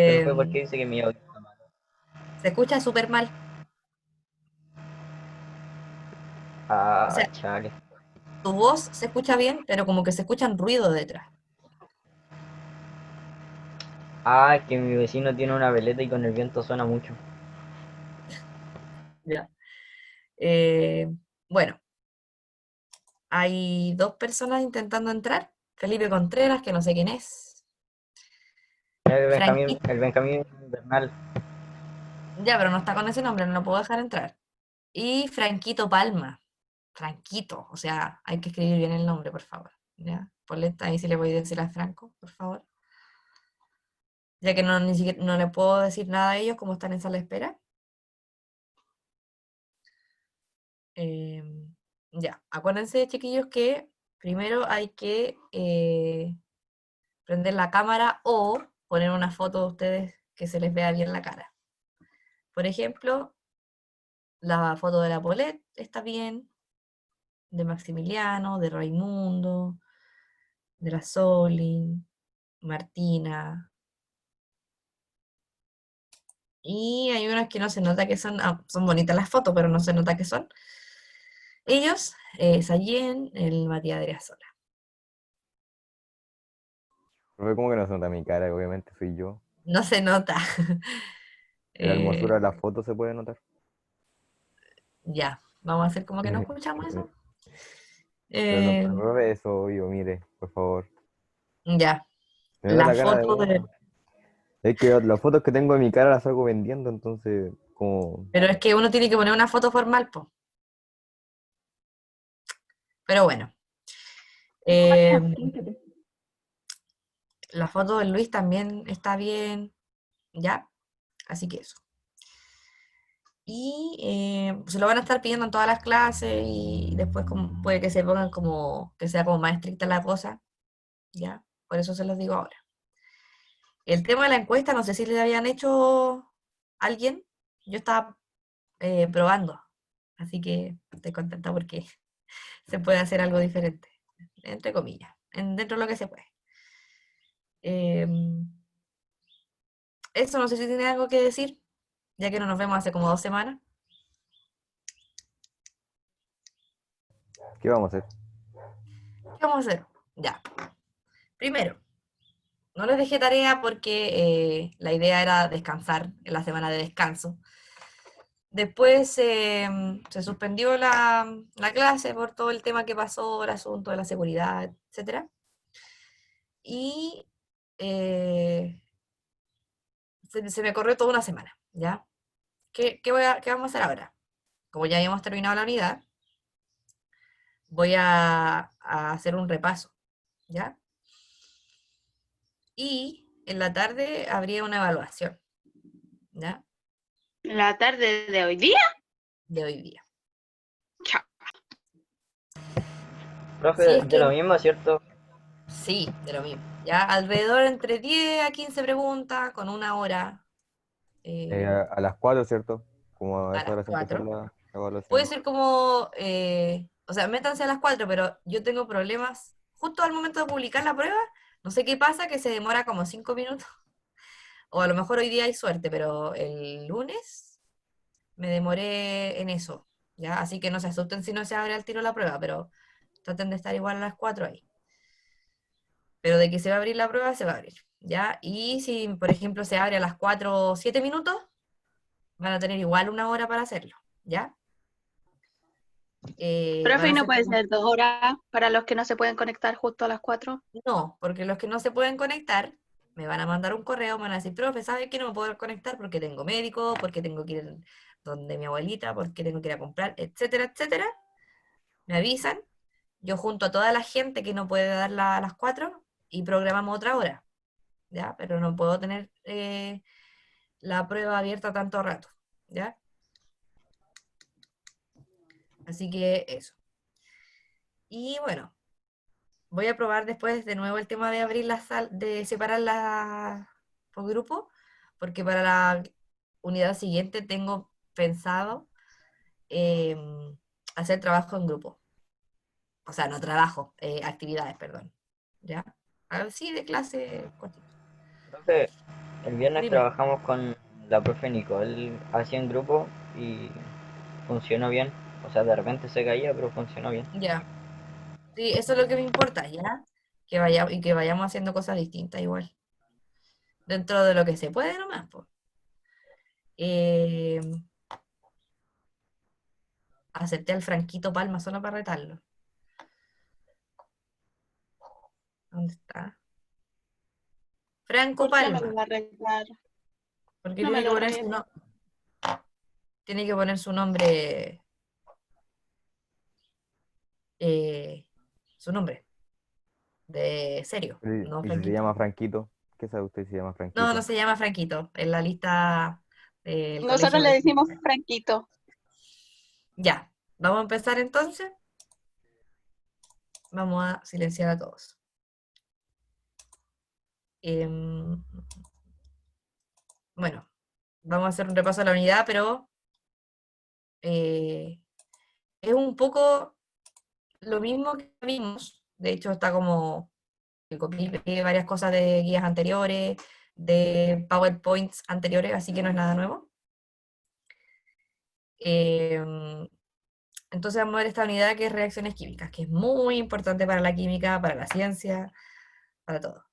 Profe, ¿por Eh, qué dice que mi audio está malo? Se escucha súper mal. O Ah, sea, chale. tu voz se escucha bien, pero como que se escuchan ruido detrás. Ah, es que mi vecino tiene una veleta y con el viento suena mucho. Ya. Eh, bueno, hay dos personas intentando entrar. Felipe Contreras, que no sé quién es. Franquito, El Benjamín Bernal. ya, pero no está con ese nombre, no lo puedo dejar entrar. Y Franquito Palma. Franquito, o sea, hay que escribir bien el nombre, por favor. ¿Ya? Ponle ahí si le voy a decir a Franco, por favor. Ya que no, ni siquiera, no le puedo decir nada a ellos como están en sala de espera. Eh, ya, acuérdense, chiquillos, que primero hay que prender la cámara o poner una foto de ustedes que se les vea bien la cara. Por ejemplo, la foto de la Paulette está bien, de Maximiliano, de Raimundo, de la Solin, Martina. Y hay unas que no se nota que son, son bonitas las fotos, pero no se nota que son. Ellos, Sayen, el Matías Adriasola. Profe, ¿cómo que no se nota mi cara? Obviamente soy yo. No se nota. En la hermosura de la Eh, foto se puede notar. ya, vamos a hacer como que no escuchamos eso. Pero, Eh, profe, eso obvio, mire, por favor. ya, Se nota la la cara de foto uno. de... Es que las fotos que tengo de mi cara las salgo vendiendo, entonces, como... Pero es que uno tiene que poner una foto formal, po. Pero bueno, eh, la foto de Luis también está bien, ya, así que eso. Y se lo van a estar pidiendo en todas las clases y después puede que se pongan como, que sea como más estricta la cosa, ya, por eso se los digo ahora. El tema de la encuesta, no sé si le habían hecho a alguien, yo estaba probando, así que estoy contenta porque se puede hacer algo diferente, entre comillas, dentro de lo que se puede. Eh, Eso no sé si tiene algo que decir, ya que no nos vemos hace como 2 semanas. ¿Qué vamos a hacer? ¿Qué vamos a hacer? Ya. Primero, no les dejé tarea porque la idea era descansar en la semana de descanso. Después se suspendió la clase por todo el tema que pasó, el asunto de la seguridad, etcétera. Y eh, se me corrió toda una semana, ¿ya? ¿Qué vamos a hacer ahora? Como ya habíamos terminado la unidad, voy a hacer un repaso, ¿ya? Y en la tarde habría una evaluación, ¿ya? La tarde de hoy día. De hoy día. Chao. Si Profe, es de que, lo mismo, ¿cierto? sí, de lo mismo, ¿ya? Alrededor entre 10 a 15 preguntas con una hora A las 4, ¿cierto? Como a a esa las hora se empieza 4. la Puede evaluación. ser como, o sea, métanse a las 4, pero yo tengo problemas justo al momento de publicar la prueba. No sé qué pasa, que se demora como 5 minutos. O a lo mejor hoy día hay suerte, pero el lunes me demoré en eso, ¿ya? Así que no se asusten si no se abre al tiro la prueba, pero traten de estar igual a las 4 ahí. Pero de que se va a abrir la prueba, se va a abrir, ¿ya? Y si, por ejemplo, se abre a las 4 o 7 minutos, van a tener igual una hora para hacerlo, ¿ya? Van Profe, ¿y a no ser puede como... ser 2 horas para los que no se pueden conectar justo a las 4? No, porque los que no se pueden conectar, me van a mandar un correo, me van a decir, profe, ¿sabe que no me puedo conectar porque tengo médico, porque tengo que ir donde mi abuelita, porque tengo que ir a comprar, etcétera, etcétera? Me avisan, yo junto a toda la gente que no puede dar a las 4 y programamos otra hora, ¿ya? Pero no puedo tener la prueba abierta tanto rato, ¿ya? Así que eso. Y bueno, voy a probar después de nuevo el tema de abrir la sal, de separar las por grupo, porque para la unidad siguiente tengo pensado eh, hacer trabajo en grupo. O sea, no trabajo, actividades, perdón. ¿Ya? Sí, de clase cortito. Profe, El viernes Dime. trabajamos con la profe Nicole así en grupo y funcionó bien. O sea, de repente se caía, pero funcionó bien. Ya. Sí, eso es lo que me importa, ¿ya? Que vaya, y que vayamos haciendo cosas distintas igual. Dentro de lo que se puede nomás, pues. Eh, acepté al Franquito Palma solo para retarlo. ¿Dónde está? Franco ¿Por qué me lo Palma. va a retar? Porque No me tiene que lo poner su, reta. tiene que poner su nombre, eh, su nombre, de serio, no Y si se Franquito. llama Franquito, ¿qué sabe usted si se llama No, no Franquito? se llama Franquito, en la lista del Nosotros colegio. le decimos Franquito. Ya, vamos a empezar entonces. Vamos a silenciar a todos. Em, bueno, vamos a hacer un repaso a la unidad, pero eh, es un poco lo mismo que vimos. De hecho, está como que copié y pegué varias cosas de guías anteriores, de PowerPoints anteriores, así que no es nada nuevo. Em, entonces vamos a ver esta unidad que es reacciones químicas, que es muy importante para la química, para la ciencia, para todo.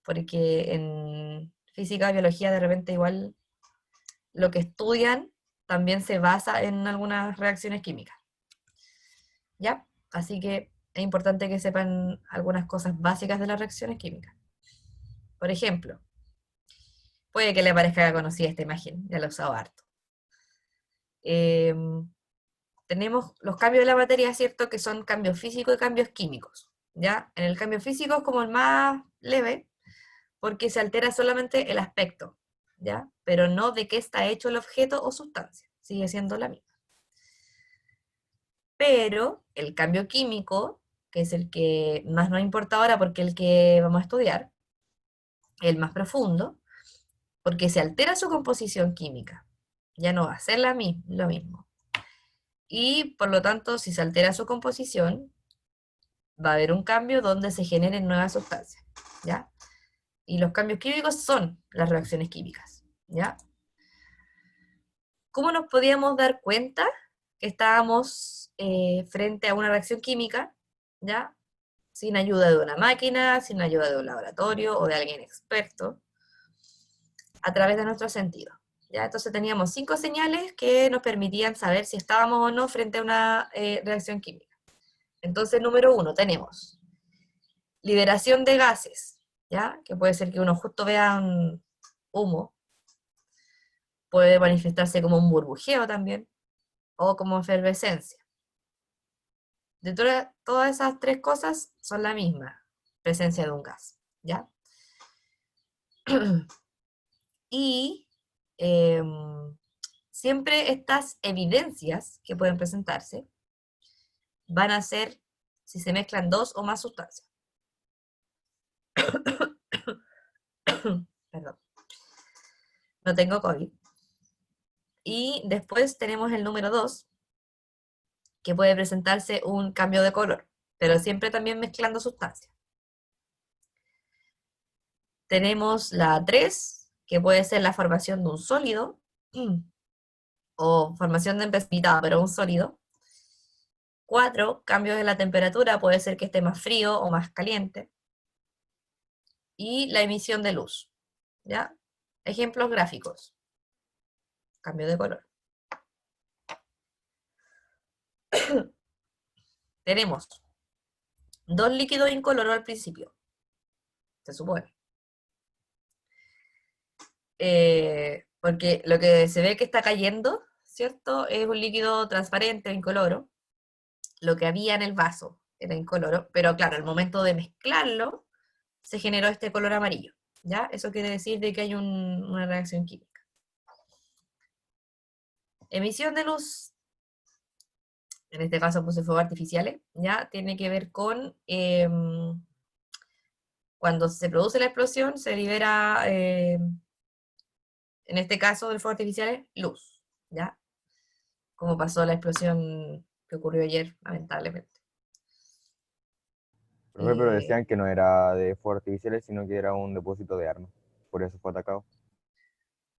Porque en física, biología, de repente igual lo que estudian también se basa en algunas reacciones químicas. ¿Ya? Así que es importante que sepan algunas cosas básicas de las reacciones químicas. Por ejemplo, puede que le parezca conocida esta imagen, ya la he usado harto. Eh, tenemos los cambios de la materia, ¿cierto? Que son cambios físicos y cambios químicos. ¿Ya? En el cambio físico es como el más leve, porque se altera solamente el aspecto, ¿ya? Pero no de qué está hecho el objeto o sustancia, sigue siendo la misma. Pero el cambio químico, que es el que más nos importa ahora porque es el que vamos a estudiar, el más profundo, porque se altera su composición química, ya no va a ser lo mismo. Y por lo tanto, si se altera su composición, va a haber un cambio donde se generen nuevas sustancias, ¿ya? Y los cambios químicos son las reacciones químicas, ¿ya? ¿Cómo nos podíamos dar cuenta que estábamos frente a una reacción química, ¿ya? Sin ayuda de una máquina, sin ayuda de un laboratorio o de alguien experto, a través de nuestros sentidos. ¿Ya? Entonces teníamos 5 señales que nos permitían saber si estábamos o no frente a una reacción química. Entonces, número 1, tenemos liberación de gases, ¿ya? Que puede ser que uno justo vea un humo, puede manifestarse como un burbujeo también, o como efervescencia. De todas esas 3 cosas son la misma, presencia de un gas, ¿ya? Y siempre estas evidencias que pueden presentarse van a ser si se mezclan 2 o más sustancias. Perdón, no tengo COVID. Y después tenemos el número 2, que puede presentarse un cambio de color, pero siempre también mezclando sustancias. Tenemos la 3, que puede ser la formación de un sólido, o formación de precipitada, pero un sólido. 4, cambios en la temperatura, puede ser que esté más frío o más caliente. Y la emisión de luz, ¿ya? Ejemplos gráficos. Cambio de color. Tenemos 2 líquidos incoloros al principio, se supone. Porque lo que se ve que está cayendo, ¿cierto? Es un líquido transparente o incoloro. Lo que había en el vaso era incoloro, pero claro, al momento de mezclarlo, se generó este color amarillo, ¿ya? Eso quiere decir de que hay una reacción química. Emisión de luz, en este caso puse fuegos artificiales, ¿ya? Tiene que ver con cuando se produce la explosión, se libera, en este caso del fuego artificial, luz, ¿ya? Como pasó la explosión que ocurrió ayer, lamentablemente. Profe, pero Eh, decían que no era de fuegos artificiales, sino que era un depósito de armas. Por eso fue atacado.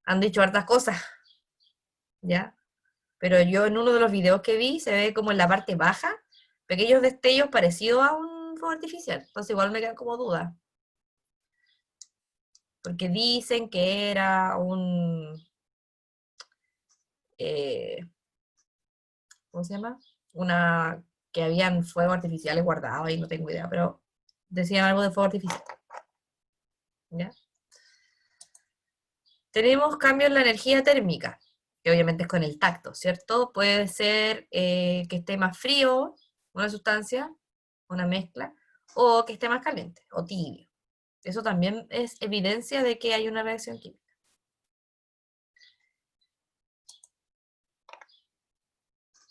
Han dicho hartas cosas, ¿ya? Pero yo en uno de los videos que vi se ve como en la parte baja pequeños destellos parecidos a un fuego artificial. Entonces igual me quedan como dudas. Porque dicen que era un... ¿cómo se llama? Que habían fuegos artificiales guardados ahí, no tengo idea, pero decían algo de fuego artificial. ¿Ya? Tenemos cambios en la energía térmica, que obviamente es con el tacto, ¿cierto? Puede ser que esté más frío una sustancia, una mezcla, o que esté más caliente, o tibio. Eso también es evidencia de que hay una reacción química.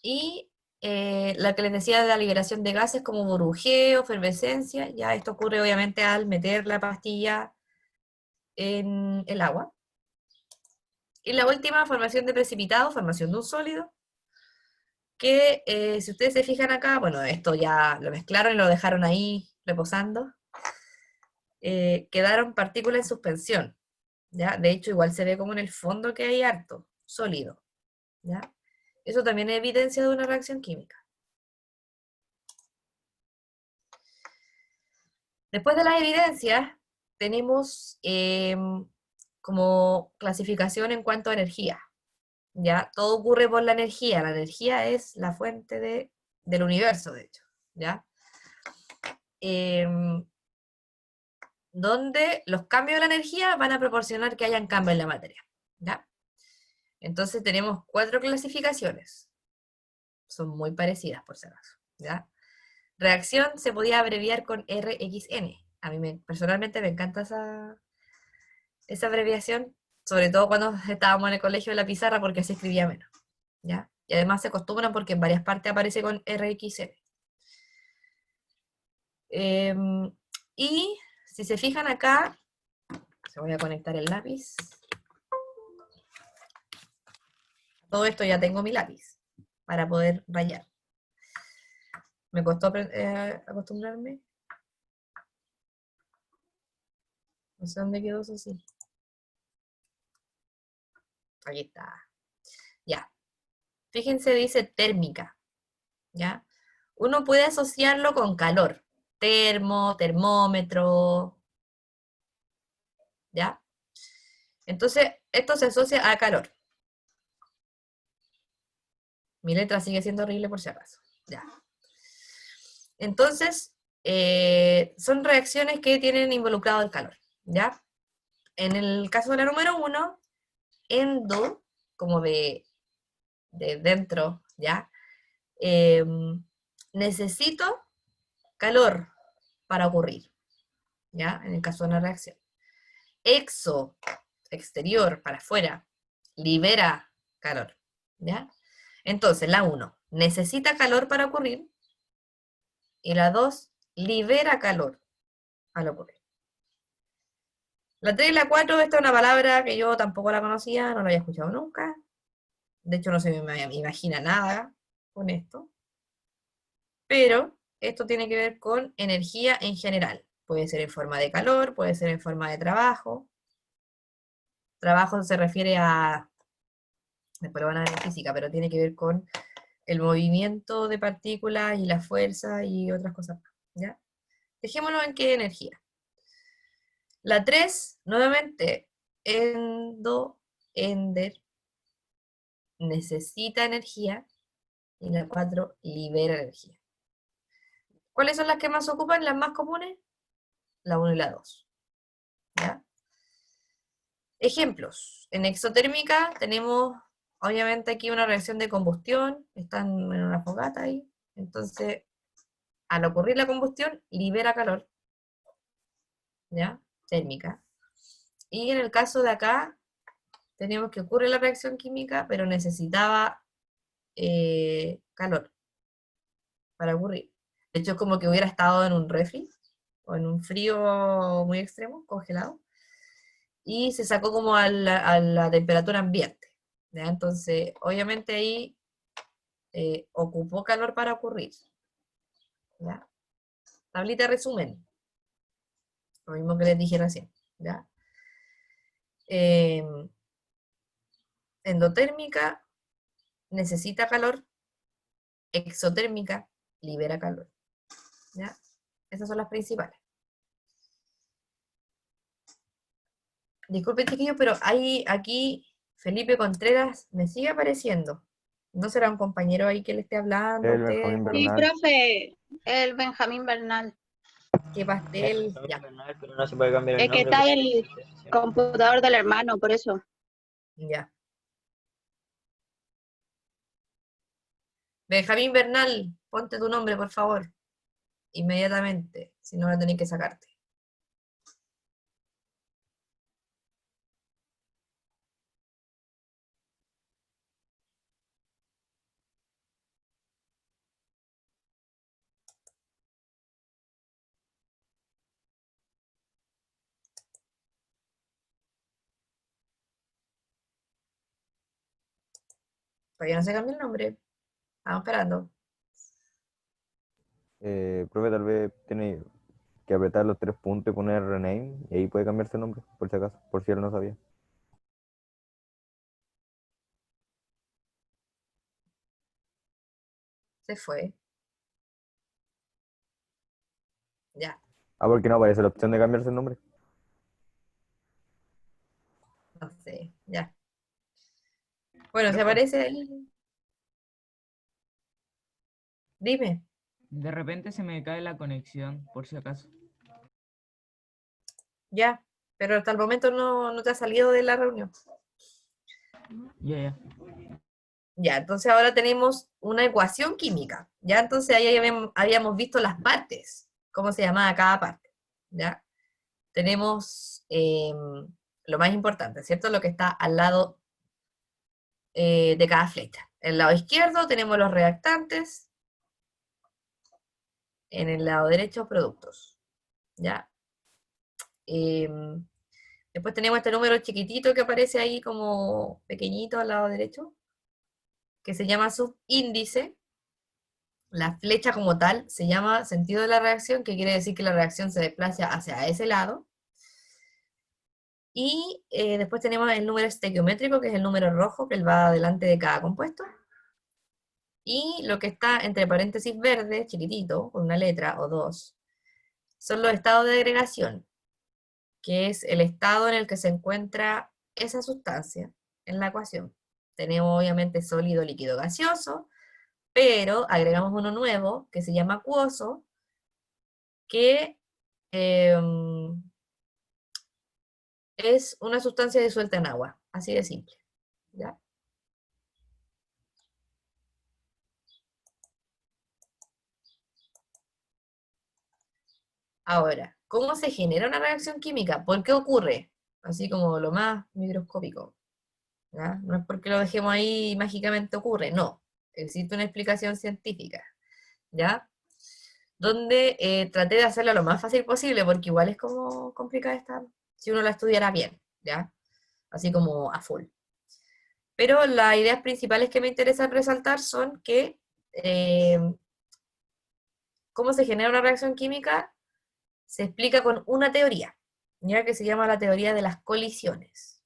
Y la que les decía de la liberación de gases como burbujeo, efervescencia, ya esto ocurre obviamente al meter la pastilla en el agua. Y la última, formación de precipitado, formación de un sólido, que si ustedes se fijan acá, bueno, esto ya lo mezclaron y lo dejaron ahí reposando, quedaron partículas en suspensión, ¿ya? De hecho, igual se ve como en el fondo que hay harto, sólido, ¿ya? Eso también es evidencia de una reacción química. Después de las evidencias, tenemos como clasificación en cuanto a energía, ¿ya? Todo ocurre por la energía es la fuente del universo, de hecho, ¿ya? Donde los cambios de la energía van a proporcionar que hayan cambios en la materia, ¿ya? Entonces tenemos 4 clasificaciones, son muy parecidas por si acaso, ¿ya? Reacción se podía abreviar con RXN, a mí personalmente me encanta esa abreviación, sobre todo cuando estábamos en el colegio de la pizarra porque así escribía menos, ¿ya? Y además se acostumbran porque en varias partes aparece con RXN. Y si se fijan acá, se voy a conectar el lápiz. Todo esto ya tengo mi lápiz para poder rayar. Me costó acostumbrarme. No sé dónde quedó eso, sí. Ahí está. Ya. Fíjense, dice térmica. ¿Ya? Uno puede asociarlo con calor. Termómetro. ¿Ya? Entonces, esto se asocia a calor. Mi letra sigue siendo horrible por si acaso. Ya. Entonces, son reacciones que tienen involucrado el calor. ¿Ya? En el caso de la número 1, endo, como de dentro, ¿ya? Necesito calor para ocurrir, ¿ya? En el caso de una reacción. Exo, exterior, para afuera, libera calor, ¿ya? Entonces, la 1, necesita calor para ocurrir, y la 2, libera calor al ocurrir. La 3 y la 4, esta es una palabra que yo tampoco la conocía, no la había escuchado nunca. De hecho, no se me imagina nada con esto. Pero esto tiene que ver con energía en general. Puede ser en forma de calor, puede ser en forma de trabajo. Trabajo se refiere a, después lo van a ver en física, pero tiene que ver con el movimiento de partículas y la fuerza y otras cosas más, ¿ya? Dejémoslo en qué energía. La 3, nuevamente, ender, necesita energía, y la 4, libera energía. ¿Cuáles son las que más ocupan, las más comunes? La 1 y la 2, ¿ya? Ejemplos. En exotérmica tenemos, obviamente, aquí una reacción de combustión, están en una fogata ahí, entonces, al ocurrir la combustión, libera calor, ¿ya? Térmica. Y en el caso de acá, tenemos que ocurre la reacción química, pero necesitaba calor para ocurrir. De hecho, es como que hubiera estado en un refri, o en un frío muy extremo, congelado, y se sacó como a la temperatura ambiente, ¿ya? Entonces, obviamente ahí ocupó calor para ocurrir, ¿ya? Tablita de resumen, lo mismo que les dije recién, ¿ya? endotérmica necesita calor, exotérmica libera calor. ¿Ya? Esas son las principales. Disculpen, chiquillos, pero hay aquí Felipe Contreras me sigue apareciendo. ¿No será un compañero ahí que le esté hablando a El ustedes? Benjamín Sí, Bernal. profe, el Benjamín Bernal. ¿Qué pastel? Ya, Pero no se puede cambiar el Es que nombre está porque el existe sesión. computador del hermano, por eso. ya. Benjamín Bernal, ponte tu nombre, por favor. Inmediatamente, si no, la tenéis que sacarte. Todavía no se cambia el nombre. Estamos esperando. Profe, tal vez tiene que apretar los 3 puntos y poner rename, y ahí puede cambiarse el nombre, por si acaso, por si él no sabía. Se fue. Ya, Ah, porque no aparece la opción de cambiarse el nombre. no sé. Ya. Bueno, se Profe, aparece ahí. Dime. de repente se me cae la conexión, por si acaso. Ya. Pero hasta el momento no te has salido de la reunión. Ya, ya. Ya, entonces ahora tenemos una ecuación química. Ya, entonces ahí habíamos visto las partes, cómo se llamaba cada parte. Ya, tenemos lo más importante, ¿cierto? Lo que está al lado de cada flecha. En el lado izquierdo tenemos los reactantes, en el lado derecho productos. ¿Ya? Después tenemos este número chiquitito que aparece ahí como pequeñito al lado derecho, que se llama subíndice. La flecha como tal se llama sentido de la reacción, que quiere decir que la reacción se desplaza hacia ese lado. Y después tenemos el número estequiométrico, que es el número rojo, que va delante de cada compuesto. Y lo que está entre paréntesis verde, chiquitito, con una letra o dos, son los estados de agregación, que es el estado en el que se encuentra esa sustancia en la ecuación. Tenemos obviamente sólido, líquido, gaseoso, pero agregamos uno nuevo que se llama acuoso, que es una sustancia disuelta en agua, así de simple. ¿Ya? Ahora, ¿cómo se genera una reacción química? ¿Por qué ocurre? Así como lo más microscópico. ¿Ya? No es porque lo dejemos ahí y mágicamente ocurre, no. Existe una explicación científica, ¿ya? Donde traté de hacerla lo más fácil posible, porque igual es como complicada esta, si uno la estudiara bien, ¿ya? Así como a full. Pero las ideas principales que me interesan resaltar son que cómo se genera una reacción química se explica con una teoría, ya que se llama la teoría de las colisiones.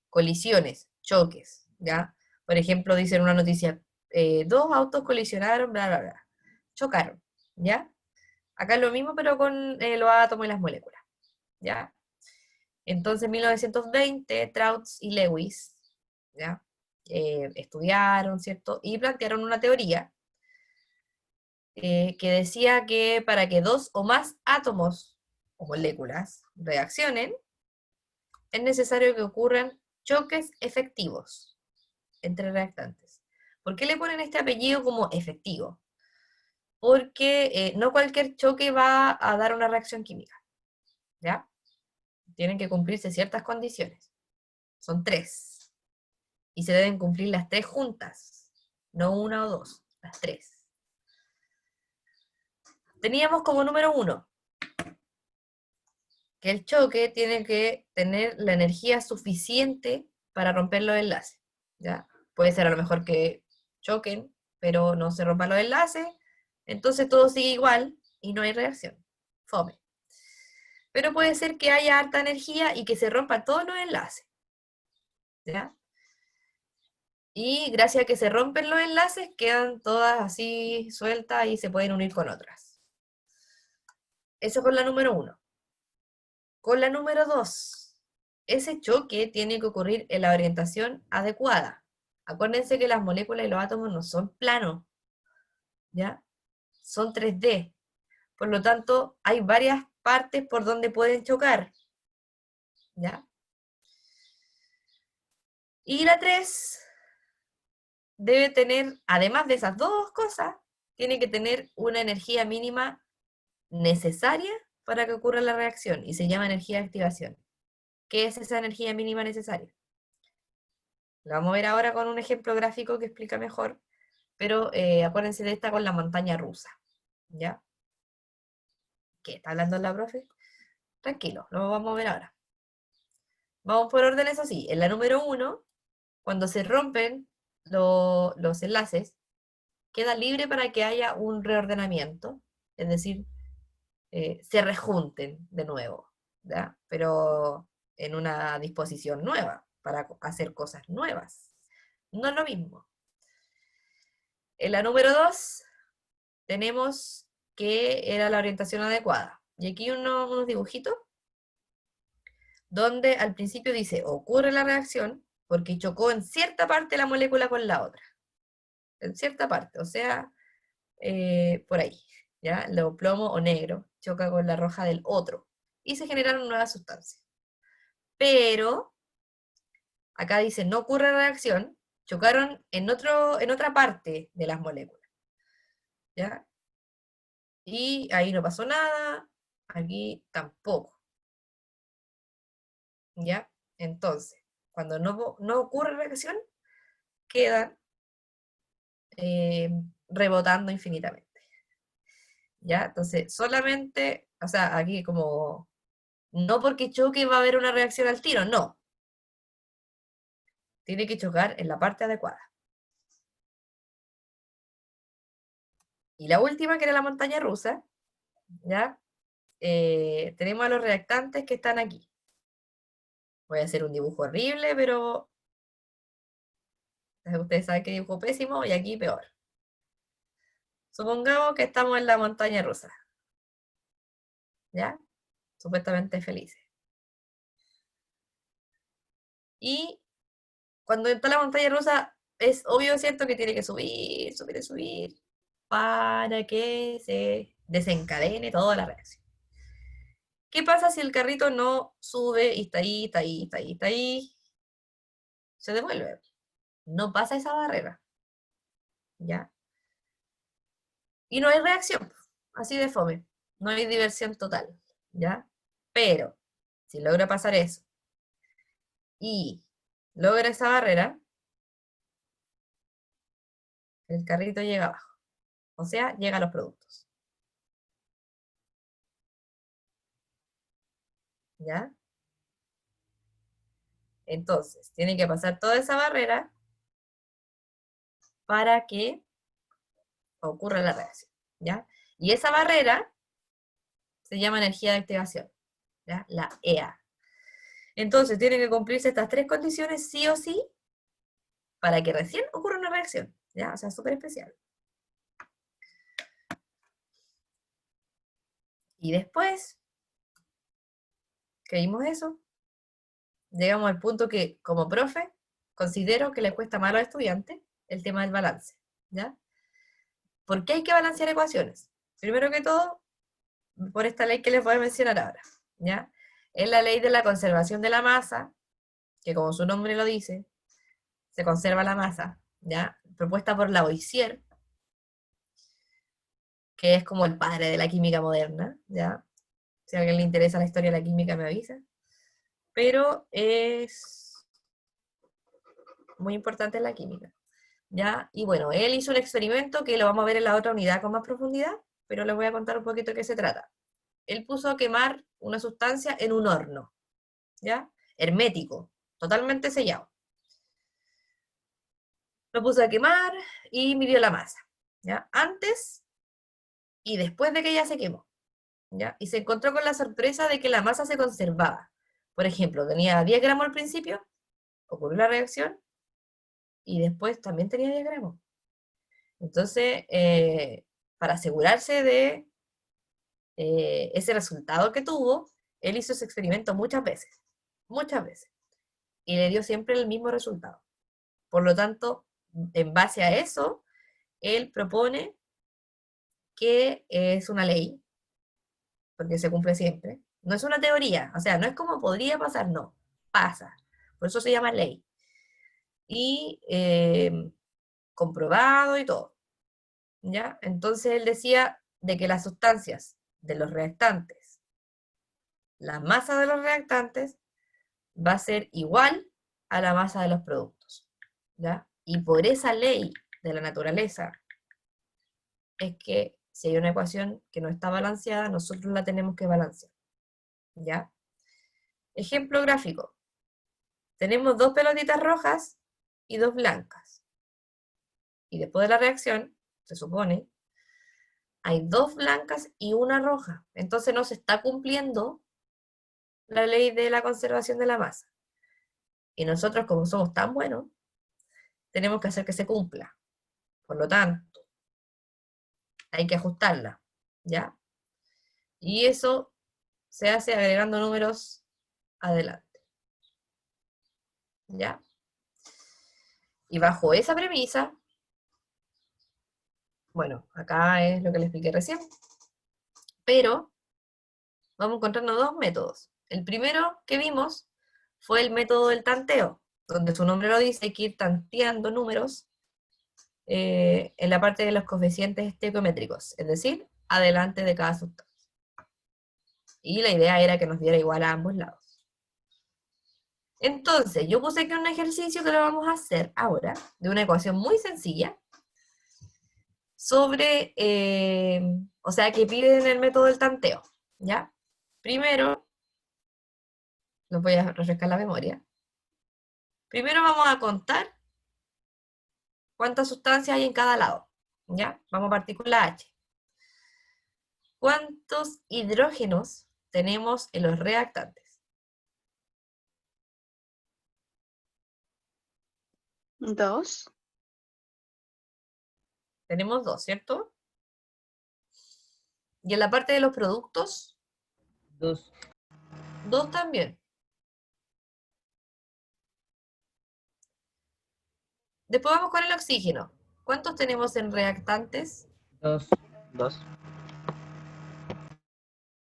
Colisiones, choques, ¿ya? Por ejemplo, dicen una noticia, dos autos colisionaron, bla, bla, bla, chocaron, ¿ya? Acá es lo mismo, pero con los átomos y las moléculas, ¿ya? Entonces, en 1920, Trautz y Lewis, ¿ya? Estudiaron, ¿cierto? Y plantearon una teoría que decía que para que dos o más átomos o moléculas reaccionen, es necesario que ocurran choques efectivos entre reactantes. ¿Por qué le ponen este apellido como efectivo? Porque no cualquier choque va a dar una reacción química, ¿ya? Tienen que cumplirse ciertas condiciones. Son tres. Y se deben cumplir las tres juntas, no una o dos, las tres. Teníamos como número uno que el choque tiene que tener la energía suficiente para romper los enlaces, ¿ya? Puede ser a lo mejor que choquen, pero no se rompan los enlaces, entonces todo sigue igual y no hay reacción. Fome. Pero puede ser que haya harta energía y que se rompan todos los enlaces. ¿ya? Y gracias a que se rompen los enlaces, quedan todas así sueltas y se pueden unir con otras. Eso con la número 1. Con la número 2, ese choque tiene que ocurrir en la orientación adecuada. Acuérdense que las moléculas y los átomos no son planos, ¿ya? Son 3D. Por lo tanto, hay varias partes por donde pueden chocar, ¿ya? Y la 3 debe tener, además de esas dos cosas, tiene que tener una energía mínima necesaria para que ocurra la reacción, y se llama energía de activación. ¿Qué es esa energía mínima necesaria? La vamos a ver ahora con un ejemplo gráfico que explica mejor, pero acuérdense de esta con la montaña rusa, ¿ya? ¿Qué está hablando la profe? Tranquilo, lo vamos a ver ahora. Vamos por orden, eso sí. En la número 1, cuando se rompen los enlaces, queda libre para que haya un reordenamiento, es decir, se rejunten de nuevo, ¿ya? Pero en una disposición nueva, para hacer cosas nuevas. No es lo mismo. En la número 2, tenemos que era la orientación adecuada. Y aquí unos dibujitos, donde al principio dice, ocurre la reacción porque chocó en cierta parte la molécula con la otra. En cierta parte, o sea, por ahí, ¿ya? Lo plomo o negro choca con la roja del otro, y se generaron nuevas sustancias. Pero, acá dice, no ocurre reacción, chocaron en otra parte de las moléculas, ¿ya? Y ahí no pasó nada, aquí tampoco, ¿ya? Entonces, cuando no ocurre reacción, quedan rebotando infinitamente, ¿ya? Entonces, solamente, o sea, aquí como, no porque choque va a haber una reacción al tiro, no. Tiene que chocar en la parte adecuada. Y la última, que era la montaña rusa, ¿ya? Tenemos a los reactantes que están aquí. Voy a hacer un dibujo horrible, pero ustedes saben que dibujo pésimo, y aquí peor. Supongamos que estamos en la montaña rusa, ¿ya? Supuestamente felices. Y cuando está la montaña rusa, es obvio, ¿cierto?, que tiene que subir, subir y subir, para que se desencadene toda la reacción. ¿Qué pasa si el carrito no sube y está ahí, está ahí, está ahí, está ahí? Se devuelve. No pasa esa barrera, ¿ya? Y no hay reacción, así de fome. No hay diversión total, ¿ya? Pero, si logra pasar eso, y logra esa barrera, el carrito llega abajo. O sea, llega a los productos. ¿Ya? Entonces, tiene que pasar toda esa barrera para que ocurra la reacción, ¿ya? Y esa barrera se llama energía de activación, ¿ya? La EA. Entonces, tienen que cumplirse estas 3 condiciones sí o sí para que recién ocurra una reacción, ¿ya? O sea, súper especial. Y después que vimos eso, llegamos al punto que, como profe, considero que le cuesta más a los estudiantes el tema del balance, ¿ya? ¿Por qué hay que balancear ecuaciones? Primero que todo, por esta ley que les voy a mencionar ahora, ¿ya? Es la ley de la conservación de la masa, que como su nombre lo dice, se conserva la masa, ¿ya? Propuesta por Lavoisier, que es como el padre de la química moderna, ¿ya? Si a alguien le interesa la historia de la química, me avisa. Pero es muy importante en la química, ¿ya? Y bueno, él hizo un experimento que lo vamos a ver en la otra unidad con más profundidad, pero les voy a contar un poquito de qué se trata. Él puso a quemar una sustancia en un horno, ¿ya? Hermético, totalmente sellado. Lo puso a quemar y midió la masa, ¿ya? Antes y después de que ya se quemó, ¿ya? Y se encontró con la sorpresa de que la masa se conservaba. Por ejemplo, tenía 10 gramos al principio, ocurrió la reacción y después también tenía diagrama. Entonces, para asegurarse de ese resultado que tuvo, él hizo ese experimento muchas veces, y le dio siempre el mismo resultado. Por lo tanto, en base a eso, él propone que es una ley, porque se cumple siempre. No es una teoría, o sea, no es como podría pasar, no, pasa. Por eso se llama ley. Y comprobado y todo. ¿Ya? Entonces él decía de que las sustancias de los reactantes, la masa de los reactantes, va a ser igual a la masa de los productos. ¿Ya? Y por esa ley de la naturaleza es que si hay una ecuación que no está balanceada, nosotros la tenemos que balancear. ¿Ya? Ejemplo gráfico. Tenemos 2 pelotitas rojas y 2 blancas. Y después de la reacción, se supone, hay 2 blancas y 1 roja. Entonces no se está cumpliendo la ley de la conservación de la masa. Y nosotros, como somos tan buenos, tenemos que hacer que se cumpla. Por lo tanto, hay que ajustarla, ¿ya? Y eso se hace agregando números adelante, ¿ya? Y bajo esa premisa, bueno, acá es lo que les expliqué recién, pero vamos encontrando 2 métodos. El primero que vimos fue el método del tanteo, donde su nombre lo dice, hay que ir tanteando números en la parte de los coeficientes estequiométricos, es decir, adelante de cada sustancia. Y la idea era que nos diera igual a ambos lados. Entonces, yo puse aquí un ejercicio que lo vamos a hacer ahora, de una ecuación muy sencilla, sobre, o sea, que piden el método del tanteo, ¿ya? Primero, los voy a refrescar la memoria. Primero vamos a contar cuántas sustancias hay en cada lado, ¿ya? Vamos a partir con la H. ¿Cuántos hidrógenos tenemos en los reactantes? 2. Tenemos 2, ¿cierto? Y en la parte de los productos, 2. 2 también. Después vamos con el oxígeno. ¿Cuántos tenemos en reactantes 2. 2.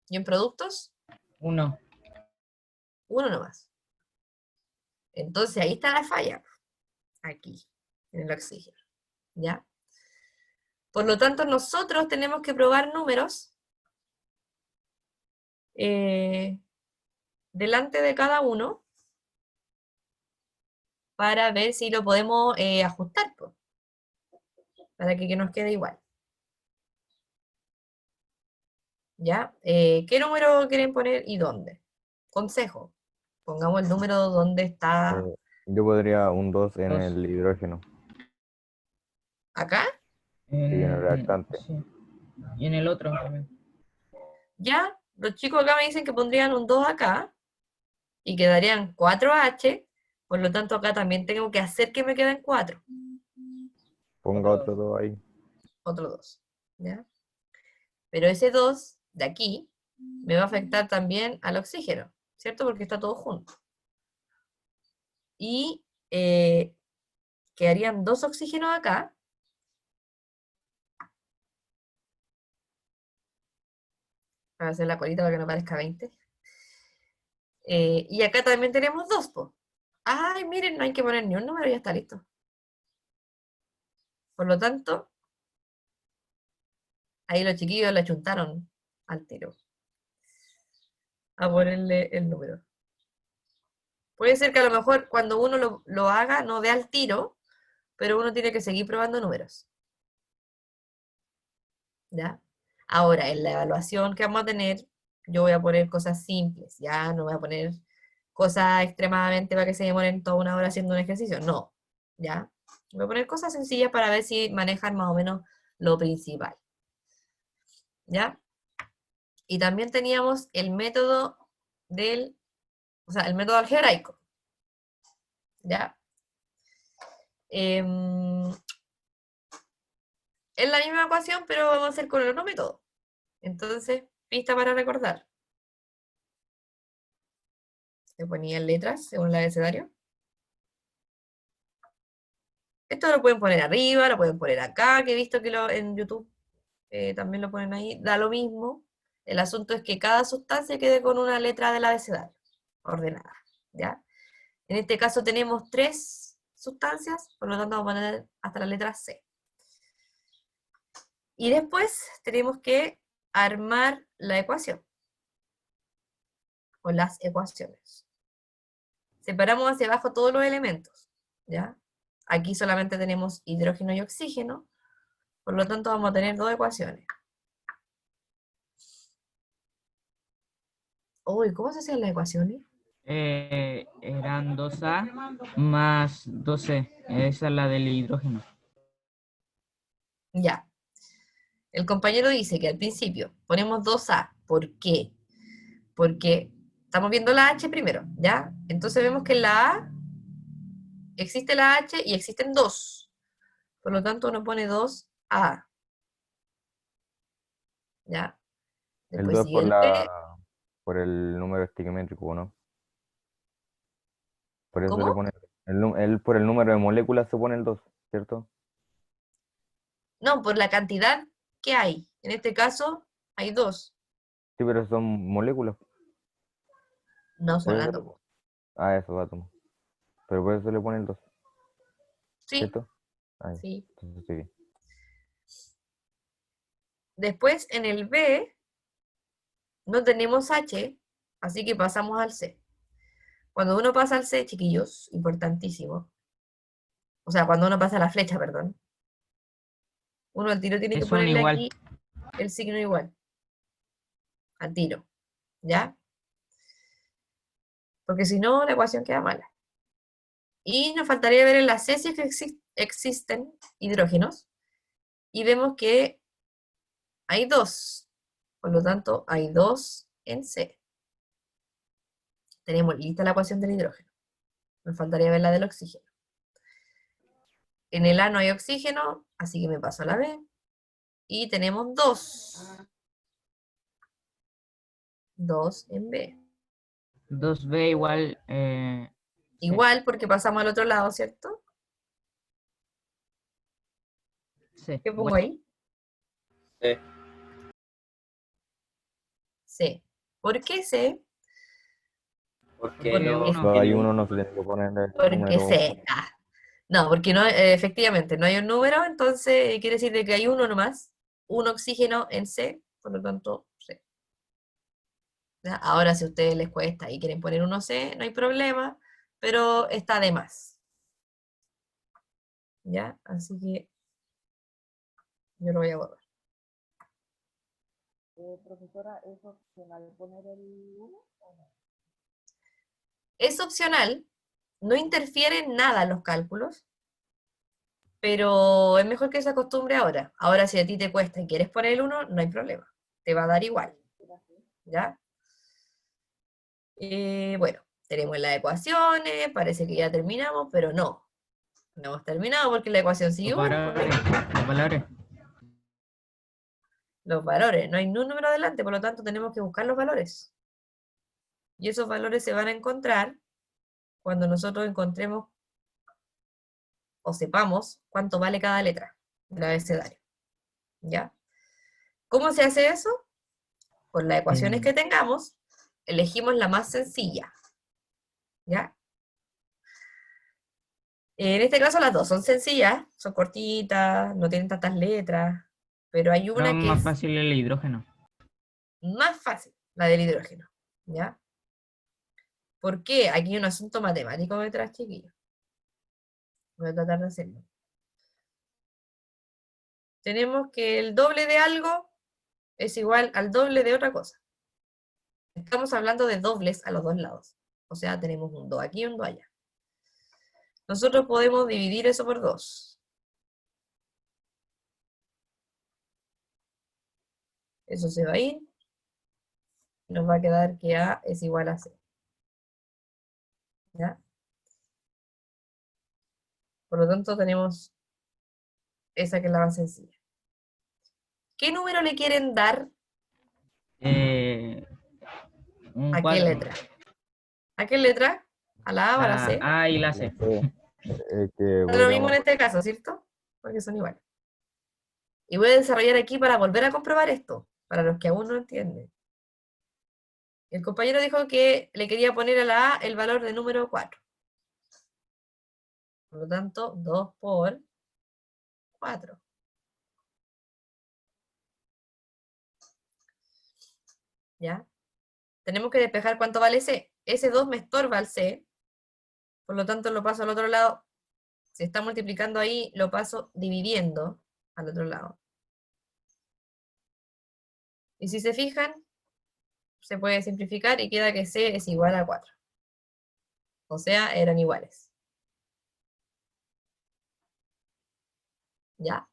y en productos? 1. 1 nomás. Entonces ahí está la falla. Aquí, en el oxígeno. ¿Ya? Por lo tanto, nosotros tenemos que probar números delante de cada uno para ver si lo podemos ajustar, pues, para que nos quede igual. ¿Ya? ¿Qué número quieren poner y dónde? Consejo. Pongamos el número donde está Yo podría un 2 en 2. el hidrógeno acá. y en el reactante. Sí. Y en el otro también. Ya, los chicos acá me dicen que pondrían un 2 acá y quedarían 4H, por lo tanto acá también tengo que hacer que me queden 4. Ponga Otro otro 2 ahí. Otro 2. ¿Ya? Pero ese 2 de aquí me va a afectar también al oxígeno, ¿cierto? Porque está todo junto. Y quedarían 2 oxígenos acá. Para hacer la colita para que no parezca 20. Y acá también tenemos 2, po. Ay, miren, no hay que poner ni un número, ya está listo. Por lo tanto, ahí los chiquillos le achuntaron al tiro a ponerle el número. Puede ser que a lo mejor cuando uno lo haga no dé al tiro, pero uno tiene que seguir probando números. ¿Ya? Ahora, en la evaluación que vamos a tener, yo voy a poner cosas simples, ya no voy a poner cosas extremadamente para que se demoren toda una hora haciendo un ejercicio, no, ¿ya? Voy a poner cosas sencillas para ver si manejan más o menos lo principal, ¿ya? Y también teníamos el método el método algebraico, ¿ya? Em, es la misma ecuación, pero vamos a hacer con el otro método. Entonces, pista para recordar. Se ponían letras según el abecedario. Esto lo pueden poner arriba, lo pueden poner acá, que he visto que en YouTube también lo ponen ahí. Da lo mismo. El asunto es que cada sustancia quede con una letra del abecedario, ordenada, ¿ya? En este caso tenemos 3 sustancias, por lo tanto vamos a poner hasta la letra C. Y después tenemos que armar la ecuación, o las ecuaciones. Separamos hacia abajo todos los elementos, ¿ya? Aquí solamente tenemos hidrógeno y oxígeno, por lo tanto vamos a tener 2 ecuaciones. Uy, ¿cómo se hacían las ecuaciones? Eran 2A más 2C. Esa es la del hidrógeno. Ya. El compañero dice que al principio ponemos 2A. ¿Por qué? Porque estamos viendo la H primero, ¿ya? Entonces vemos que en la A existe la H y existen 2. Por lo tanto, uno pone 2A. ¿Ya? El Después 2 sigue el B. por el número estiquiométrico, ¿no? Por eso le ¿Cómo? pone por el número de moléculas se pone el 2, ¿cierto? No, por la cantidad que hay. En este caso, hay 2. Sí, pero son moléculas. No Por son eso átomos. esos átomos. Pero por eso le pone el 2, Sí, ¿cierto? Ah, ya. sí. Entonces estoy bien. Después, en el B, no tenemos H, así que pasamos al C. Cuando uno pasa al C, chiquillos, importantísimo. O sea, cuando uno pasa la flecha, perdón. Uno al tiro tiene que Es un ponerle igual. aquí el signo igual. Al tiro. ¿Ya? Porque si no, la ecuación queda mala. Y nos faltaría ver en la C si es que existen hidrógenos. Y vemos que hay 2. Por lo tanto, hay 2 en C. Tenemos lista la ecuación del hidrógeno. Nos faltaría ver la del oxígeno. En el A no hay oxígeno, así que me paso a la B. Y tenemos 2. 2 en B. 2B igual C. Igual porque pasamos al otro lado, ¿cierto? C. ¿Qué pongo ahí? C. C. ¿Por qué C? Porque Porque no uno. Hay tiene uno, no se tiene que poner el Porque número. C. Ah. No, porque no, efectivamente no hay un número, entonces quiere decir de que hay uno nomás, un oxígeno en C, por lo tanto C. ¿Ya? Ahora si a ustedes les cuesta y quieren poner uno C, no hay problema, pero está de más. ¿Ya? Así que yo lo voy a borrar. Profesora, ¿es opcional poner el 1 o no? Es opcional, no interfiere en nada en los cálculos, pero es mejor que se acostumbre ahora. Ahora si a ti te cuesta y quieres poner el 1, no hay problema, te va a dar igual. ¿Ya? Bueno, tenemos las ecuaciones, parece que ya terminamos, pero no. No hemos terminado porque la ecuación sigue Los igual. valores. Los valores. Los valores, no hay ni un número adelante, por lo tanto tenemos que buscar los valores. Y esos valores se van a encontrar cuando nosotros encontremos o sepamos cuánto vale cada letra del abecedario. ¿Ya? ¿Cómo se hace eso? Con las ecuaciones que tengamos, elegimos la más sencilla. ¿Ya? En este caso las dos son sencillas, son cortitas, no tienen tantas letras, pero hay Pero una que más es fácil el hidrógeno. más fácil, la del hidrógeno. ¿Ya? ¿Por qué? Aquí hay un asunto matemático detrás, chiquillos. Voy a tratar de hacerlo. Tenemos que el doble de algo es igual al doble de otra cosa. Estamos hablando de dobles a los dos lados. O sea, tenemos un 2 aquí y un 2 allá. Nosotros podemos dividir eso por 2. Eso se va a ir. Nos va a quedar que A es igual a C. ¿Ya? Por lo tanto, tenemos esa que es la más sencilla. ¿Qué número le quieren dar Un a qué 4. letra? ¿A qué letra? ¿A la A o a la La C? A y la La C. C, que Es lo mismo podríamos... en este caso, ¿cierto? Porque son iguales. Y voy a desarrollar aquí para volver a comprobar esto, para los que aún no entienden. El compañero dijo que le quería poner a la A el valor de número 4. Por lo tanto, 2 por 4. ¿Ya? Tenemos que despejar cuánto vale C. Ese 2 me estorba al C, por lo tanto lo paso al otro lado. Si está multiplicando ahí, lo paso dividiendo al otro lado. Y si se fijan, se puede simplificar y queda que C es igual a 4. O sea, eran iguales. ¿Ya?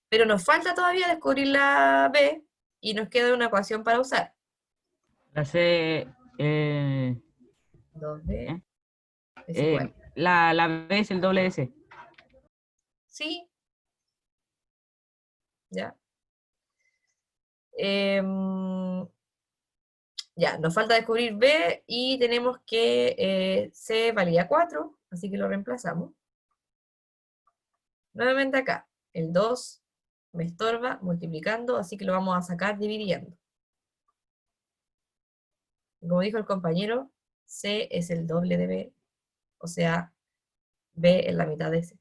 Pero nos falta todavía descubrir la B y nos queda una ecuación para usar. La C, 2B ¿eh? es igual. La B es el doble de C. Sí. ¿Ya? Em, ya, nos falta descubrir B y tenemos que C valía 4, así que lo reemplazamos. Nuevamente acá, el 2 me estorba multiplicando, así que lo vamos a sacar dividiendo. Como dijo el compañero, C es el doble de B, o sea, B es la mitad de C.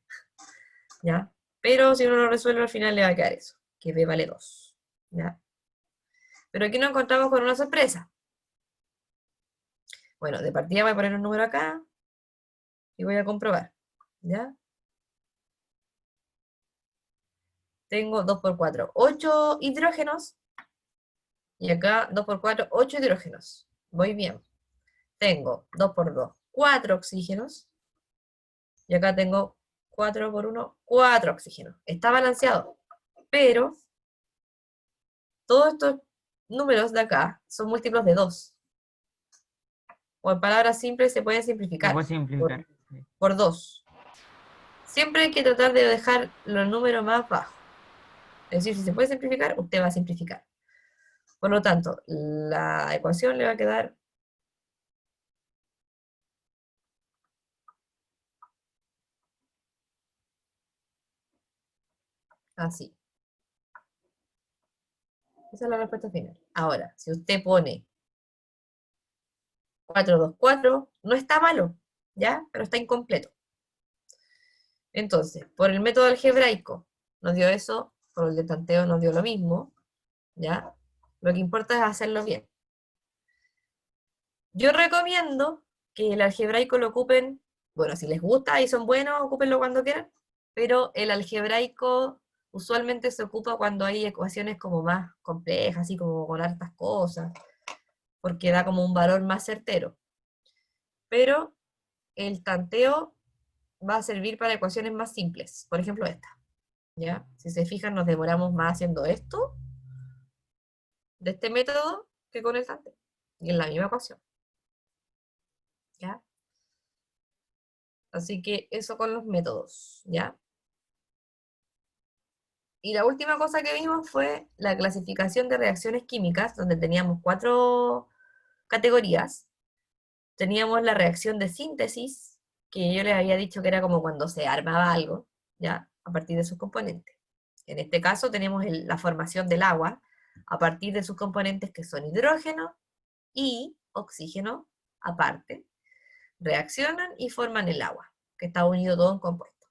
¿Ya? Pero si uno lo resuelve al final le va a quedar eso, que B vale 2. ¿Ya? Pero aquí nos encontramos con una sorpresa. Bueno, de partida voy a poner un número acá y voy a comprobar. ¿Ya? Tengo 2 por 4, 8 hidrógenos. Y acá 2 por 4, 8 hidrógenos. Voy bien. Tengo 2 por 2, 4 oxígenos. Y acá tengo 4 por 1, 4 oxígenos. Está balanceado. Pero todos estos números de acá son múltiplos de 2. O en palabras simples se pueden Se simplificar puede simplificar. por 2. Siempre hay que tratar de dejar los números más bajos. Es decir, si se puede simplificar, usted va a simplificar. Por lo tanto, la ecuación le va a quedar así. Esa es la respuesta final. Ahora, si usted pone 4, 2, 4, no está malo, ¿ya? Pero está incompleto. Entonces, por el método algebraico nos dio eso, por el de tanteo nos dio lo mismo, ¿ya? Lo que importa es hacerlo bien. Yo recomiendo que el algebraico lo ocupen, bueno, si les gusta y son buenos, ocúpenlo cuando quieran, pero el algebraico usualmente se ocupa cuando hay ecuaciones como más complejas, así como con hartas cosas, porque da como un valor más certero. Pero el tanteo va a servir para ecuaciones más simples, por ejemplo esta, ¿ya? Si se fijan, nos demoramos más haciendo esto, de este método, que con el tanteo, y en la misma ecuación, ¿ya? Así que eso con los métodos, ¿ya? Y la última cosa que vimos fue la clasificación de reacciones químicas, donde teníamos 4 categorías. Teníamos la reacción de síntesis, que yo les había dicho que era como cuando se armaba algo, ¿ya? A partir de sus componentes. En este caso tenemos la formación del agua a partir de sus componentes que son hidrógeno y oxígeno aparte. Reaccionan y forman el agua, que está unido todo en compuesto.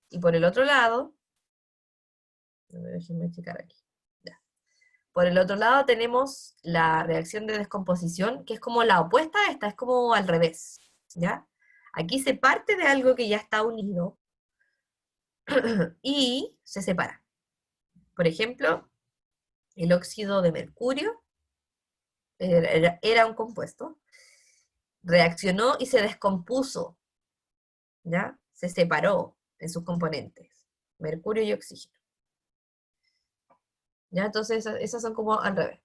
Y por el otro lado, déjenme checar aquí. Ya. Por el otro lado tenemos la reacción de descomposición, que es como la opuesta a esta, es como al revés, ¿ya? Aquí se parte de algo que ya está unido y se separa. Por ejemplo, el óxido de mercurio era un compuesto, reaccionó y se descompuso, ¿ya? Se separó en sus componentes, mercurio y oxígeno. ¿Ya? Entonces esas son como al revés.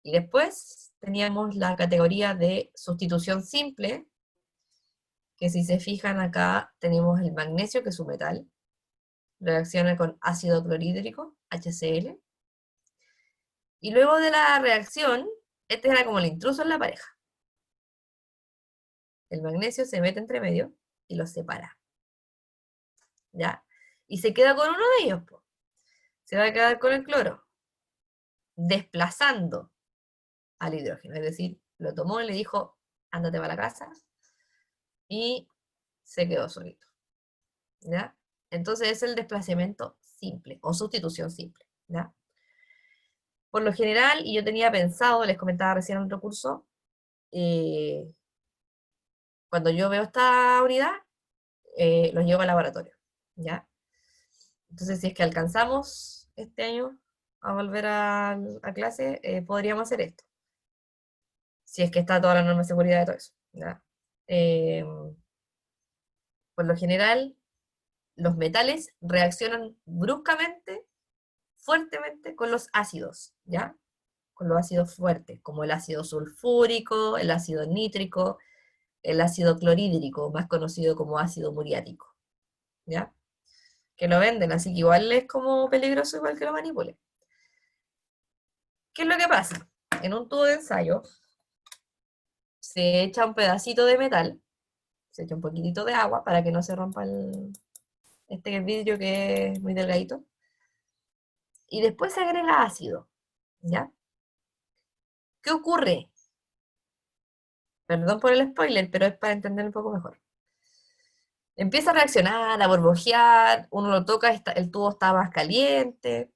Y después teníamos la categoría de sustitución simple, que si se fijan acá tenemos el magnesio, que es un metal, reacciona con ácido clorhídrico, HCl, y luego de la reacción, este era como el intruso en la pareja. El magnesio se mete entre medio y los separa, ¿ya? Y se queda con uno de ellos, po. Se va a quedar con el cloro, desplazando al hidrógeno, es decir, lo tomó y le dijo, ándate para la casa, y se quedó solito, ¿ya? Entonces es el desplazamiento simple, o sustitución simple, ¿ya? Por lo general, y yo tenía pensado, les comentaba recién en otro curso, cuando yo veo esta unidad, los llevo al laboratorio, ¿ya? Entonces, si es que alcanzamos este año a volver a clase, podríamos hacer esto. Si es que está toda la norma de seguridad de todo eso, ¿ya? Por lo general, los metales reaccionan bruscamente, fuertemente con los ácidos, ¿ya? Con los ácidos fuertes, como el ácido sulfúrico, el ácido nítrico, el ácido clorhídrico, más conocido como ácido muriático, ¿ya? Que lo venden, así que igual es como peligroso igual que lo manipulen. ¿Qué es lo que pasa? En un tubo de ensayo se echa un pedacito de metal, se echa un poquitito de agua para que no se rompa este vidrio que es muy delgadito, y después se agrega ácido, ¿ya? ¿Qué ocurre? Perdón por el spoiler, pero es para entender un poco mejor. Empieza a reaccionar, a burbujear, uno lo toca, el tubo está más caliente,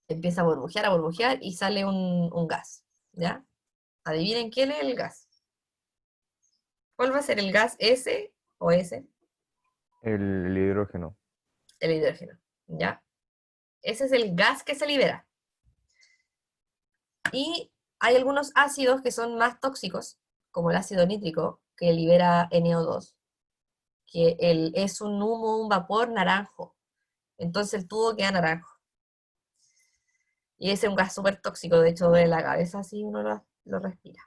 empieza a burbujear y sale un gas, ¿ya? Adivinen quién es el gas. ¿Cuál va a ser el gas, S o S? El hidrógeno. El hidrógeno, ¿ya? Ese es el gas que se libera. Y hay algunos ácidos que son más tóxicos, como el ácido nítrico, que libera NO2, que es un humo, un vapor naranjo. Entonces el tubo queda naranjo. Y ese es un gas súper tóxico, de hecho duele la cabeza si uno lo respira.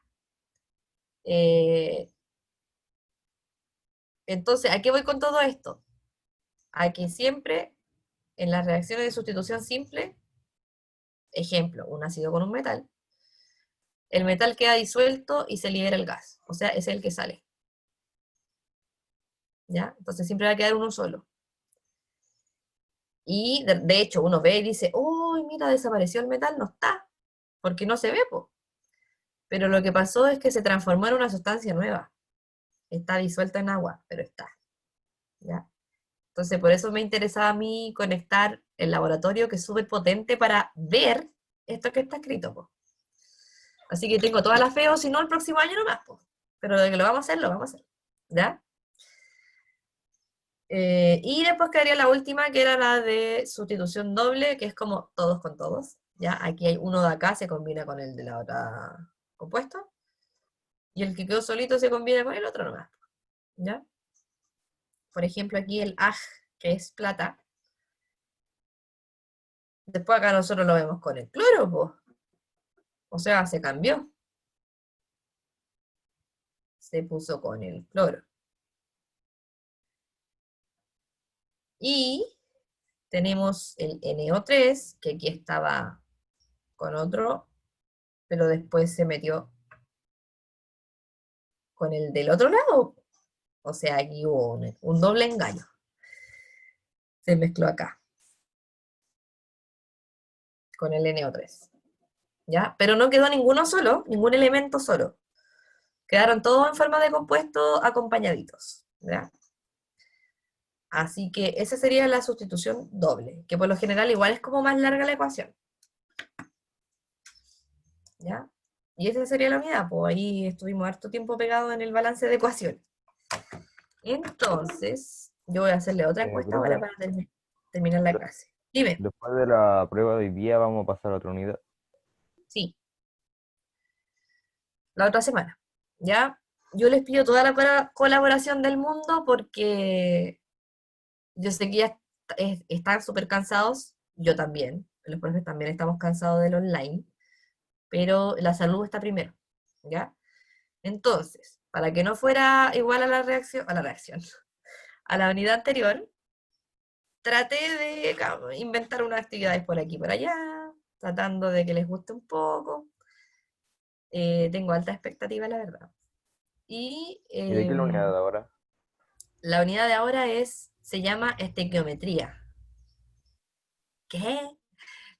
Entonces, ¿a qué voy con todo esto? A que siempre en las reacciones de sustitución simple, ejemplo, un ácido con un metal, el metal queda disuelto y se libera el gas, o sea, es el que sale. ¿Ya? Entonces siempre va a quedar uno solo. Y de hecho uno ve y dice, uy, mira, desapareció el metal, no está, porque no se ve, po. Pero lo que pasó es que se transformó en una sustancia nueva. Está disuelta en agua, pero está. ¿Ya? Entonces por eso me interesaba a mí conectar el laboratorio, que es súper potente para ver esto que está escrito, po. Así que tengo toda la fe, o si no, el próximo año nomás, po. Pero de que lo vamos a hacer, lo vamos a hacer. ¿Ya? Y después quedaría la última, que era la de sustitución doble, que es como todos con todos. ¿Ya? Aquí hay uno de acá, se combina con el de la otra compuesto, y el que quedó solito se combina con el otro nomás. ¿Ya? Por ejemplo, aquí el AG, que es plata. Después acá nosotros lo vemos con el cloro, pues. O sea, se cambió. Se puso con el cloro. Y tenemos el NO3, que aquí estaba con otro, pero después se metió con el del otro lado. O sea, aquí hubo un doble engaño. Se mezcló acá con el NO3. ¿Ya? Pero no quedó ninguno solo, ningún elemento solo. Quedaron todos en forma de compuesto acompañaditos. ¿Ya? Así que esa sería la sustitución doble, que por lo general igual es como más larga la ecuación. ¿Ya? Y esa sería la unidad, pues ahí estuvimos harto tiempo pegados en el balance de ecuaciones. Entonces, yo voy a hacerle otra encuesta ahora Profe, para terminar la clase. Dime, después de la prueba de hoy día vamos a pasar a otra unidad. sí, la otra semana. ¿Ya? Yo les pido toda la colaboración del mundo porque yo sé que ya están súper cansados, yo también, los profes también estamos cansados del online, pero la salud está primero, ¿ya? Entonces, para que no fuera igual a la reacción, a la unidad anterior, traté de inventar unas actividades por aquí y por allá, tratando de que les guste un poco. Tengo alta expectativa, la verdad. Y ¿Y de qué es la unidad de ahora? la unidad de ahora se llama estequiometría. ¿Qué?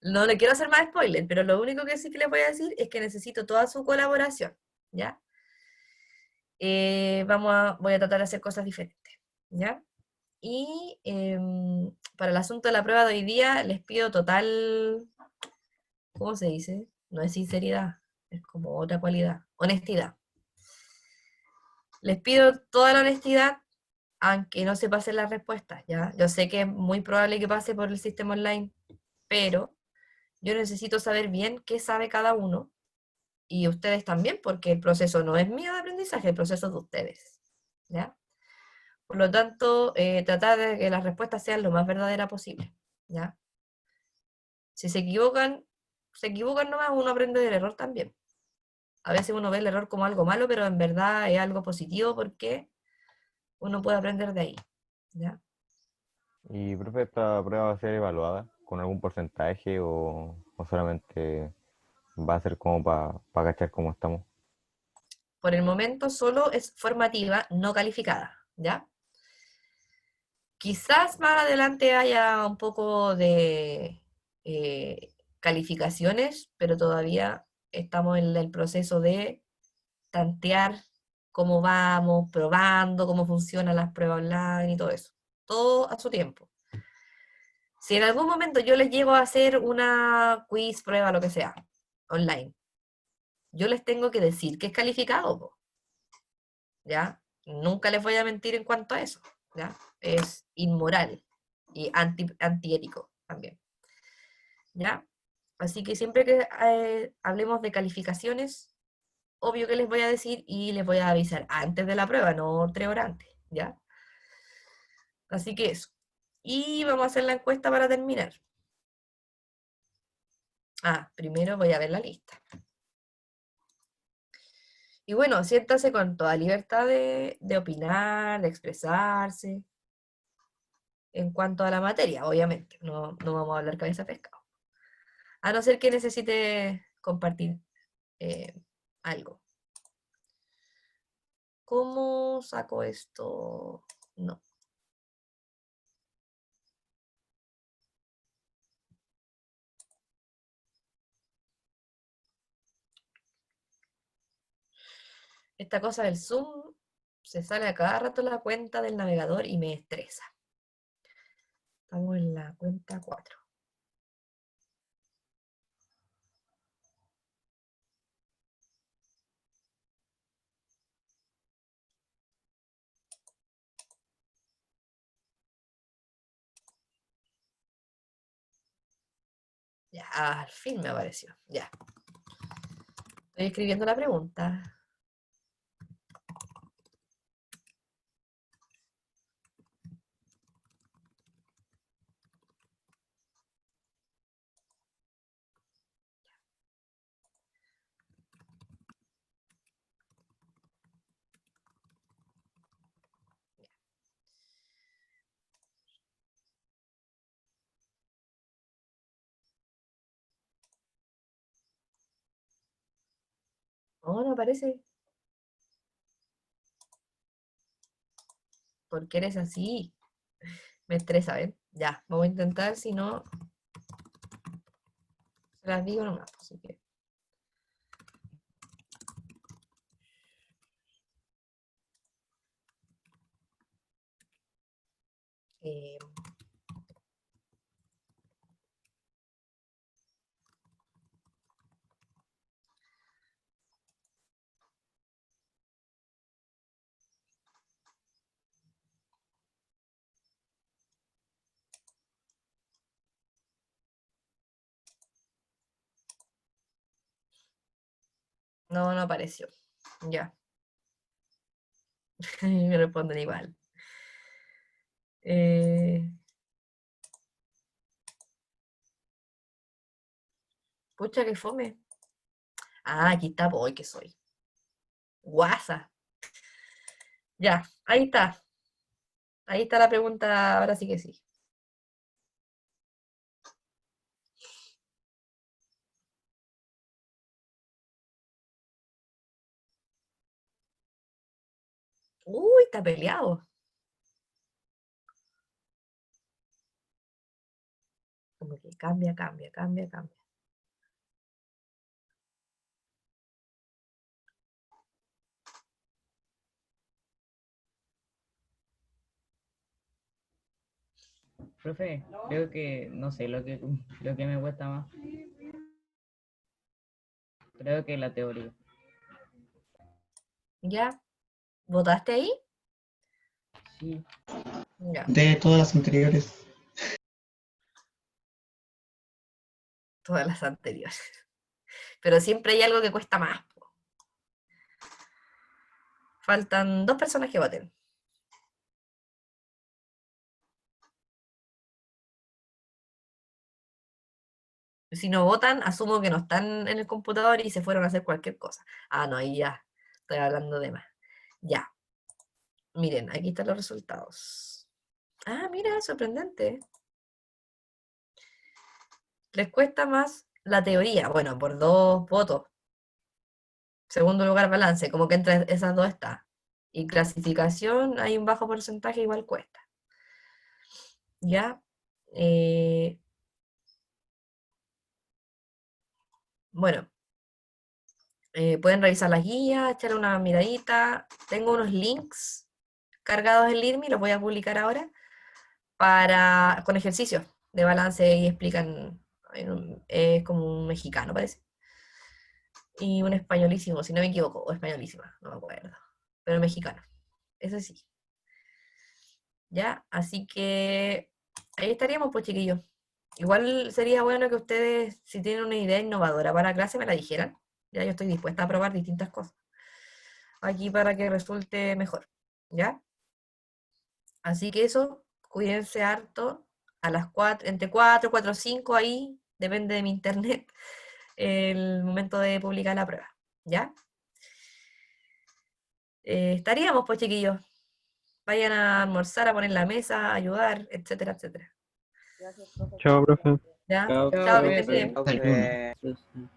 No le quiero hacer más spoiler, pero lo único que sí que les voy a decir es que necesito toda su colaboración, ¿ya? Voy a tratar de hacer cosas diferentes, ¿ya? Y para el asunto de la prueba de hoy día, les pido total, ¿cómo se dice? No es sinceridad, es como otra cualidad, honestidad. Les pido toda la honestidad, aunque no se pasen las respuestas, ¿ya? Yo sé que es muy probable que pase por el sistema online, pero yo necesito saber bien qué sabe cada uno, y ustedes también, porque el proceso no es mío de aprendizaje, el proceso es de ustedes, ¿ya? Por lo tanto, tratar de que las respuestas sean lo más verdaderas posible, ¿ya? Si se equivocan nomás, uno aprende del error también. A veces uno ve el error como algo malo, pero en verdad es algo positivo porque uno puede aprender de ahí, ¿ya? ¿Y, profe, esta prueba va a ser evaluada con algún porcentaje o solamente va a ser como para cachar cómo estamos? Por el momento solo es formativa, no calificada, ¿ya? Quizás más adelante haya un poco de calificaciones, pero todavía estamos en el proceso de tantear cómo vamos, probando cómo funcionan las pruebas online y todo eso. Todo a su tiempo. Si en algún momento yo les llego a hacer una quiz, prueba, lo que sea, online, yo les tengo que decir que es calificado, po, ¿ya? Nunca les voy a mentir en cuanto a eso, ¿ya? Es inmoral y antiético también, ¿ya? Así que siempre que hablemos de calificaciones, obvio que les voy a decir y les voy a avisar antes de la prueba, no 3 horas antes, ¿ya? Así que eso. Y vamos a hacer la encuesta para terminar. Primero voy a ver la lista. Y bueno, siéntase con toda libertad de opinar, de expresarse, en cuanto a la materia, obviamente. No, no vamos a hablar cabeza de pescado. A no ser que necesite compartir eh, algo. ¿Cómo saco esto? No. Esta cosa del Zoom se sale a cada rato la cuenta del navegador y me estresa. Estamos en la cuenta 4. Ya, al fin me apareció. Ya. Estoy escribiendo la pregunta. Oh, no aparece. ¿Por qué eres así? Me estresa, ¿ven? Ya, vamos a intentar, si no, se las digo nomás. Así que, eh, no, no apareció. Ya. Me responden igual. Eh, Pucha, que fome. Aquí está, voy que soy. Guasa. Ya, ahí está. Ahí está la pregunta, ahora sí que sí. Uy, está peleado. Como que cambia, cambia, cambia, cambia. Profe, creo que, no sé, lo que me cuesta más, creo que la teoría. ¿Ya? ¿Votaste ahí? Sí, Ya, De todas las anteriores. todas las anteriores. Pero siempre hay algo que cuesta más. Po. Faltan 2 personas que voten. Si no votan, asumo que no están en el computador y se fueron a hacer cualquier cosa. Ah, no, ahí ya. Estoy hablando de más. Ya. Miren, aquí están los resultados. Ah, mira, sorprendente. Les cuesta más la teoría. Bueno, por 2 votos. Segundo lugar, balance. Como que entre esas dos está. Y clasificación, hay un bajo porcentaje, igual cuesta. ¿Ya? Eh, bueno, pueden revisar las guías, echarle una miradita. Tengo unos links cargados en LIRMI, los voy a publicar ahora, con ejercicios de balance y explican, es como un mexicano parece, y un españolísimo, si no me equivoco, o españolísima, no me acuerdo, pero mexicano, ese sí. ¿Ya? Así que ahí estaríamos, pues chiquillos. Igual sería bueno que ustedes, si tienen una idea innovadora para la clase, me la dijeran. Ya yo estoy dispuesta a probar distintas cosas aquí para que resulte mejor. ¿Ya? Así que eso, cuídense harto. A las 4, entre 4, 4, 5 ahí, depende de mi internet, el momento de publicar la prueba. ¿Ya? Estaríamos, pues, chiquillos. Vayan a almorzar, a poner la mesa, a ayudar, etcétera, etcétera. Gracias, profe. Chao, profe. ¿Ya? chao, Chao, que estén cuídate. bien. Saludos. Sí, sí.